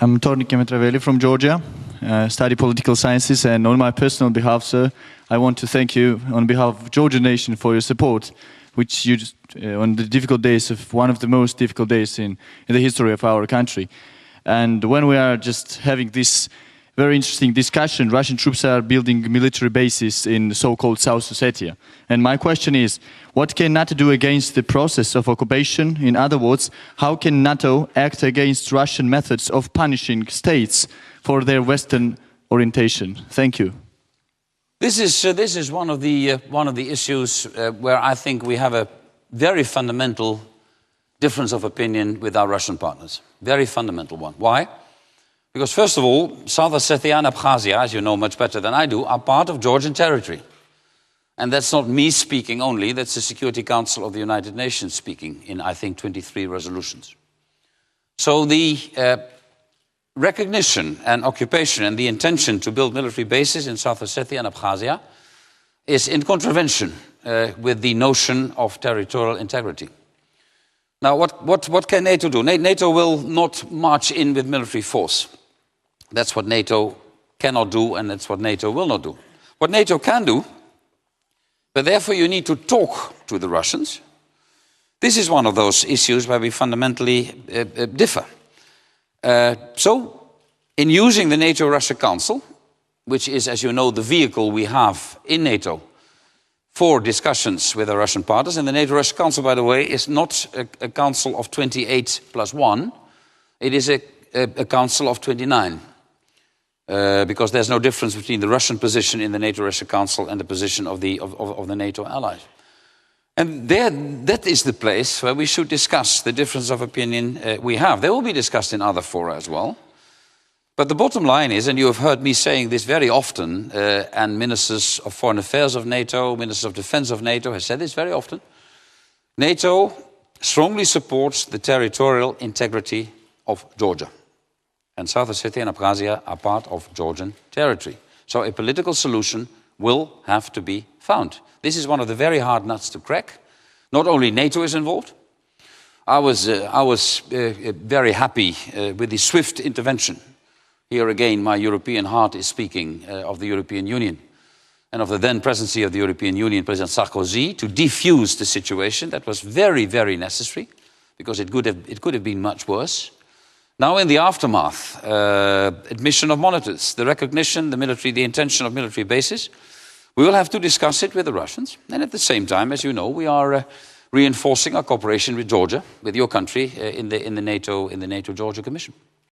I'm Tornik Kemetraveli from Georgia, study political sciences, and on my personal behalf, sir, I want to thank you on behalf of Georgian nation for your support, which you just, on the difficult days of one of the most difficult days in the history of our country. And when we are just having this very interesting discussion, Russian troops are building military bases in so-called South Ossetia. And my question is, what can NATO do against the process of occupation? In other words, how can NATO act against Russian methods of punishing states for their Western orientation? Thank you. This is one of the issues where I think we have a very fundamental difference of opinion with our Russian partners. Very fundamental one. Why? Because first of all, South Ossetia and Abkhazia, as you know much better than I do, are part of Georgian territory. And that's not me speaking only, that's the Security Council of the United Nations speaking in, I think, 23 resolutions. So the recognition and occupation and the intention to build military bases in South Ossetia and Abkhazia is in contravention with the notion of territorial integrity. Now, what can NATO do? NATO will not march in with military force. That's what NATO cannot do, and that's what NATO will not do. What NATO can do, but therefore you need to talk to the Russians. This is one of those issues where we fundamentally differ. So, in using the NATO-Russia Council, which is, as you know, the vehicle we have in NATO for discussions with our Russian partners, and the NATO-Russia Council, by the way, is not a council of 28 plus 1, it is a council of 29. Because there's no difference between the Russian position in the NATO-Russia Council and the position of the NATO allies. And that is the place where we should discuss the difference of opinion we have. They will be discussed in other fora as well. But the bottom line is, and you have heard me saying this very often, and ministers of foreign affairs of NATO, ministers of defense of NATO have said this very often, NATO strongly supports the territorial integrity of Georgia. And South Ossetia and Abkhazia are part of Georgian territory. So a political solution will have to be found. This is one of the very hard nuts to crack. Not only NATO is involved. I was very happy with the swift intervention. Here again, my European heart is speaking of the European Union and of the then presidency of the European Union, President Sarkozy, to defuse the situation. That was very, very necessary because it could have been much worse. Now in the aftermath, admission of monitors, the recognition, the intention of military bases, we will have to discuss it with the Russians. And at the same time, as you know, we are reinforcing our cooperation with Georgia, with your country, in the NATO-Georgia Commission.